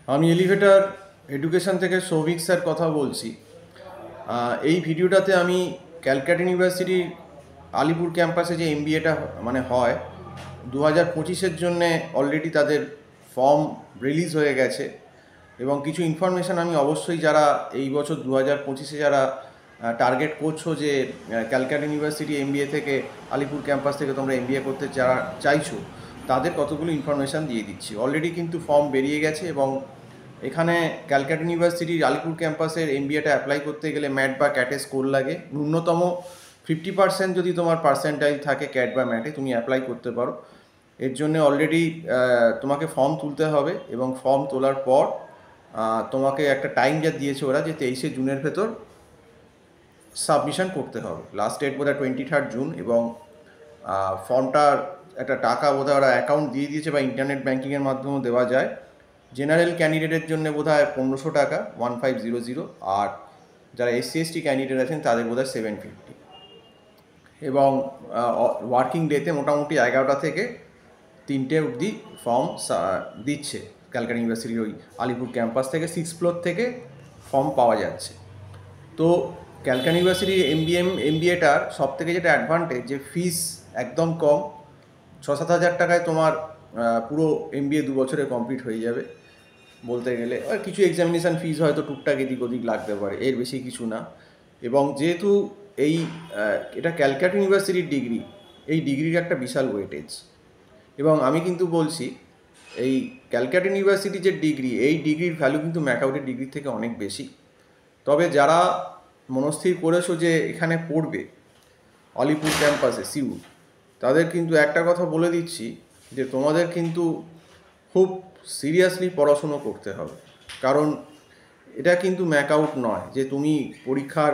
আমি elevator education থেকে Souvik sir কথা বলছি। এই ভিডিওটাতে আমি ক্যালকাটা ইউনিভার্সিটির আলিপুর ক্যাম্পাসে যে এমবিএটা হয় 2025-এর জন্যে অলরেডি তাদের ফর্ম রিলিজ হয়ে গেছে এবং কিছু ইনফরমেশান আমি অবশ্যই যারা এই বছর 2025-এ যারা টার্গেট করছো যে ক্যালকাটা ইউনিভার্সিটি এমবিএ থেকে আলিপুর ক্যাম্পাস থেকে তোমরা এমবিএ করতে যারা চাইছো তাদের কতগুলো ইনফরমেশান দিয়ে দিচ্ছি। অলরেডি কিন্তু ফর্ম বেরিয়ে গেছে এবং এখানে ক্যালকাটা ইউনিভার্সিটির আলিপুর ক্যাম্পাসের এমবিএটা অ্যাপ্লাই করতে গেলে ম্যাট বা ক্যাটে স্কোর লাগে। ন্যূনতম 50% যদি তোমার পার্সেন্টাইল থাকে ক্যাট বা ম্যাটে তুমি অ্যাপ্লাই করতে পারো। এর জন্য অলরেডি তোমাকে ফর্ম তুলতে হবে এবং ফর্ম তোলার পর তোমাকে একটা টাইম যা দিয়েছে ওরা যে 23শে জুনের ভেতর সাবমিশন করতে হবে। লাস্ট ডেট বোধহয় 23 জুন এবং ফর্মটার একটা টাকা বোধহয় ওরা অ্যাকাউন্ট দিয়ে দিয়েছে বা ইন্টারনেট ব্যাঙ্কিংয়ের মাধ্যমেও দেওয়া যায়। জেনারেল ক্যান্ডিডেটের জন্য বোধহয় 1500 টাকা 1500, আর যারা এসসি এসটি ক্যান্ডিডেট আছেন তাদের বোধহয় 750। এবং ওয়ার্কিং ডেতে মোটামুটি 11টা থেকে 3টে অবধি ফর্ম দিচ্ছে। ক্যালকাটা ইউনিভার্সিটির ওই আলিপুর ক্যাম্পাস থেকে 6th ফ্লোর থেকে ফর্ম পাওয়া যাচ্ছে। তো ক্যালকাটা ইউনিভার্সিটির এমবিএটার সব থেকে যেটা অ্যাডভান্টেজ যে ফিস একদম কম, 6-7 হাজার টাকায় তোমার পুরো এমবিএ 2 বছরে কমপ্লিট হয়ে যাবে বলতে গেলে। আর কিছু এক্সামিনেশান ফিস হয়তো টুকটাক এদিক ওদিক লাগতে পারে, এর বেশি কিছু না। এবং যেহেতু এই এটা ক্যালকাটা ইউনিভার্সিটির ডিগ্রি, এই ডিগ্রির একটা বিশাল ওয়েটেজ। এবং আমি কিন্তু বলছি এই ক্যালকাটা ইউনিভার্সিটির যে ডিগ্রি, এই ডিগ্রির ভ্যালু কিন্তু ম্যাকআউটের ডিগ্রির থেকে অনেক বেশি। তবে যারা মনস্থির করেছো যে এখানে পড়বে আলিপুর ক্যাম্পাসে সিউ, তাদের কিন্তু একটা কথা বলে দিচ্ছি যে তোমাদের কিন্তু খুব সিরিয়াসলি পড়াশুনো করতে হবে। কারণ এটা কিন্তু ম্যাকআউট নয় যে তুমি পরীক্ষার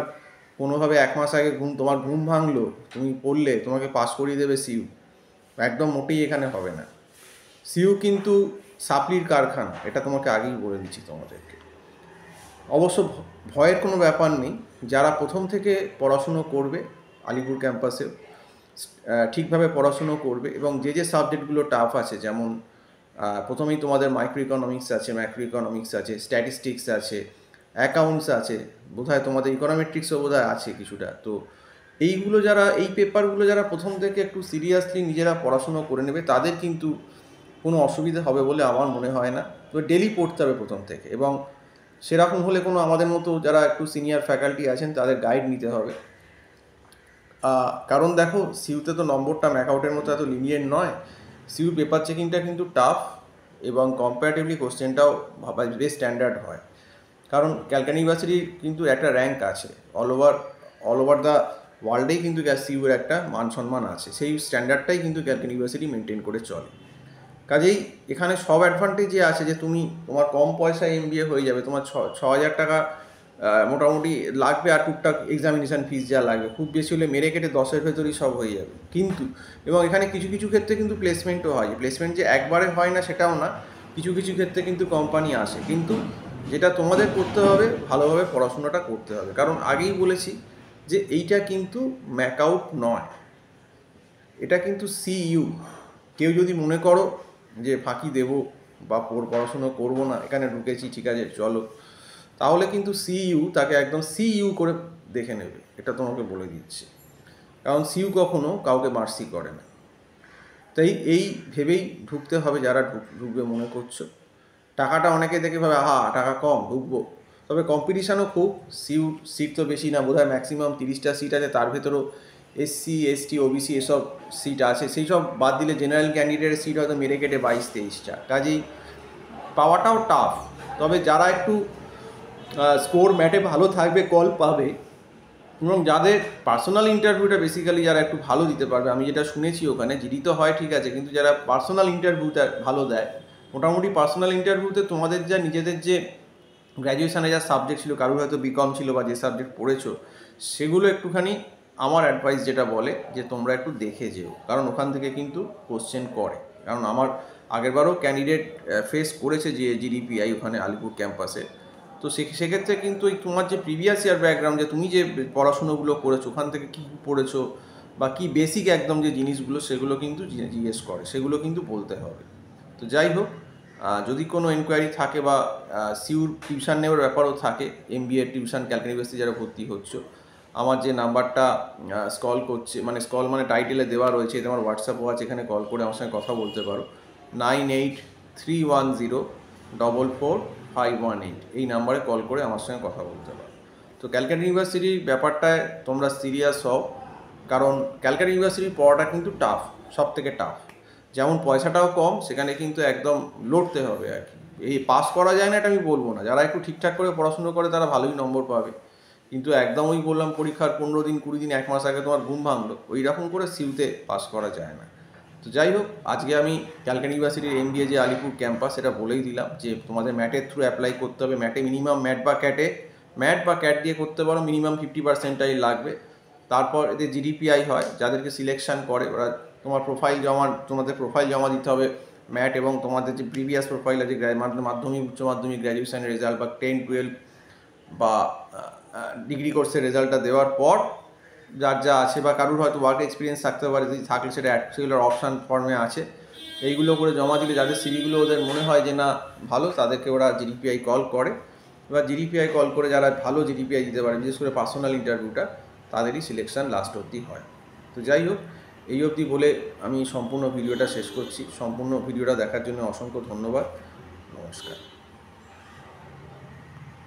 কোনোভাবে 1 মাস আগে তোমার ঘুম ভাঙলো, তুমি পড়লে তোমাকে পাস করিয়ে দেবে সিউ। একদম মোটেই এখানে হবে না। সিউ কিন্তু সাপ্লির কারখানা, এটা তোমাকে আগেই বলে দিচ্ছি তোমাদেরকে। অবশ্য ভয়ের কোনো ব্যাপার নেই। যারা প্রথম থেকে পড়াশুনো করবে আলিপুর ক্যাম্পাসে ঠিকভাবে পড়াশুনো করবে এবং যে যে সাবজেক্টগুলো টাফ আছে, যেমন প্রথমেই তোমাদের মাইক্রো ইকোনমিক্স আছে, স্ট্যাটিস্টিক্স আছে, অ্যাকাউন্টস আছে, বোধহয় তোমাদের ইকোনমেট্রিক্সও বোধহয় আছে কিছুটা। তো এইগুলো যারা, এই পেপারগুলো যারা প্রথম থেকে একটু সিরিয়াসলি নিজেরা পড়াশুনো করে নেবে তাদের কিন্তু কোনো অসুবিধা হবে বলে আমার মনে হয় না। তো ডেলি পড়তে হবে প্রথম থেকে, এবং সেরকম হলে কোনো আমাদের মতো যারা একটু সিনিয়র ফ্যাকাল্টি আছেন তাদের গাইড নিতে হবে। কারণ দেখো, সিউতে তো নম্বরটা ম্যাকআউটের মতো এত লিনিয়েন্ট নয়। সিউ পেপার চেকিংটা কিন্তু টাফ এবং কম্পারেটিভলি কোশ্চেনটাও বেশ স্ট্যান্ডার্ড হয়। কারণ ক্যালকাটা ইউনিভার্সিটির কিন্তু একটা র্যাঙ্ক আছে, অল ওভার দ্য ওয়ার্ল্ডেই কিন্তু সিউর একটা মান সম্মান আছে। সেই স্ট্যান্ডার্ডটাই কিন্তু ক্যালকাটা ইউনিভার্সিটি মেনটেন করে চলে। কাজেই এখানে সব অ্যাডভান্টেজই আছে যে তোমার কম পয়সায় এমবিএ হয়ে যাবে। তোমার 6,000 টাকা মোটামুটি লাগবে, আর টুকটাক এক্সামিনেশান ফিস যা লাগবে, খুব বেশি হলে মেরে কেটে 10-এর ভেতরেই সব হয়ে যাবে। কিন্তু এবং এখানে কিছু কিছু ক্ষেত্রে কিন্তু প্লেসমেন্টও হয়। প্লেসমেন্ট যে একবারে হয় না সেটাও না, কিছু কিছু ক্ষেত্রে কিন্তু কোম্পানি আসে। কিন্তু যেটা তোমাদের করতে হবে, ভালোভাবে পড়াশোনাটা করতে হবে। কারণ আগেই বলেছি যে এইটা কিন্তু ম্যাকআউট নয়, এটা কিন্তু সিইউ। কেউ যদি মনে করো যে ফাঁকি দেবো বা পড়াশুনো করবো না, এখানে ঢুকেছি ঠিক আছে চলো, তাহলে কিন্তু সিইউ তাকে একদম সিইউ করে দেখে নেবে, এটা তোমাকে বলে দিচ্ছি। কারণ সিইউ কখনো কাউকে মার্সি করে না। তাই এই ভেবেই ঢুকতে হবে যারা ঢুকবে মনে করছো। টাকাটা অনেকে দেখে ভাবে আহা টাকা কম ঢুকবো, তবে কম্পিটিশানও খুব। সিট তো বেশি না, বোধহয় ম্যাক্সিমাম 30টা সিট আছে, তার ভেতরেও এসসি এসটি ওবিসি এসব সিট আছে। সেই সব বাদ দিলে জেনারেল ক্যান্ডিডেটের সিট হয়তো মেরে কেটে 22-23টা। কাজেই পাওয়াটাও টাফ। তবে যারা একটু স্কোর ম্যাটে ভালো থাকবে কল পাবে, এবং যাদের পার্সোনাল ইন্টারভিউটা বেসিক্যালি যারা একটু ভালো দিতে পারবে, আমি যেটা শুনেছি ওখানে জিডি তো হয় ঠিক আছে, কিন্তু যারা পার্সোনাল ইন্টারভিউটা ভালো দেয়, মোটামুটি পার্সোনাল ইন্টারভিউতে তোমাদের যা নিজেদের যে গ্র্যাজুয়েশানে যা সাবজেক্ট ছিল, কারোর হয়তো বিকম ছিল বা যে সাবজেক্ট পড়েছো, সেগুলো একটুখানি আমার অ্যাডভাইস যেটা বলে যে তোমরা একটু দেখে যেও, কারণ ওখান থেকে কিন্তু কোশ্চেন করে। কারণ আমার আগেরবারও ক্যান্ডিডেট ফেস করেছে যে জিডিপিআই ওখানে আলিপুর ক্যাম্পাসে। তো সেক্ষেত্রে কিন্তু এই তোমার যে প্রিভিয়াস ইয়ার ব্যাকগ্রাউন্ড, যে তুমি যে পড়াশুনোগুলো করেছো ওখান থেকে কী পড়েছো বা কী বেসিক একদম যে জিনিসগুলো, সেগুলো কিন্তু জিজ্ঞেস করে, সেগুলো কিন্তু বলতে হবে। তো যাই হোক, যদি কোনো এনকোয়ারি থাকে বা সিউর টিউশন নেওয়ার ব্যাপারও থাকে, MBA টিউশন ক্যালকাটা ইউনিভার্সিটি যারা ভর্তি হচ্ছে, আমার যে নাম্বারটা স্ক্রল করছে, মানে স্ক্রল মানে টাইটেলে দেওয়া রয়েছে, এটা আমার হোয়াটসঅ্যাপও আছে, এখানে কল করে আমার সঙ্গে কথা বলতে পারো। 9831044518 এই নাম্বারে কল করে আমার সঙ্গে কথা বলতে পারো। তো ক্যালকাটা ইউনিভার্সিটির ব্যাপারটায় তোমরা সিরিয়াস হও, কারণ ক্যালকাটা ইউনিভার্সিটির পড়াটা কিন্তু টাফ, সব থেকে টাফ। যেমন পয়সাটাও কম, সেখানে কিন্তু একদম লড়তে হবে আর কি। এই পাস করা যায় না এটা আমি বলবো না, যারা একটু ঠিকঠাক করে পড়াশুনো করে তারা ভালোই নম্বর পাবে, কিন্তু একদমই বললাম পরীক্ষার 15 দিন 20 দিন 1 মাস আগে তোমার ঘুম ভাঙলো, ওই রকম করে সিউতে পাস করা যায় না। তো যাই হোক, আজকে আমি ক্যালকাটা ইউনিভার্সিটির MBA যে আলিপুর ক্যাম্পাস, এটা বলেই দিলাম যে তোমাদের ম্যাটের থ্রু অ্যাপ্লাই করতে হবে। ম্যাটে মিনিমাম ম্যাট বা ক্যাট দিয়ে করতে পারো, মিনিমাম 50% লাগবে। তারপর এদের GDPI হয়, যাদেরকে সিলেকশন করে ওরা তোমাদের প্রোফাইল জমা দিতে হবে ম্যাট, এবং তোমাদের যে প্রিভিয়াস প্রোফাইল আছে মাধ্যমিক, উচ্চ মাধ্যমিক, গ্র্যাজুয়েশনের রেজাল্ট বা 10-12 বা ডিগ্রি কোর্সের রেজাল্টটা দেওয়ার পর যার যা আছে, বা কারুর হয়তো ওয়ার্ক এক্সপিরিয়েন্স থাকতে পারে, যদি থাকলে সেটা সেগুলোর অপশান ফর্মে আছে, এইগুলো করে জমা দিলে যাদের সিভিগুলো ওদের মনে হয় যে না ভালো, তাদেরকে ওরা GDPI কল করে। এবার GDPI কল করে যারা ভালো GDPI দিতে পারে, বিশেষ করে পার্সোনাল ইন্টারভিউটা, তাদেরই সিলেকশন লাস্ট অবধি হয়। তো যাই হোক, এই অবধি বলে আমি সম্পূর্ণ ভিডিওটা শেষ করছি। সম্পূর্ণ ভিডিওটা দেখার জন্য অসংখ্য ধন্যবাদ। নমস্কার।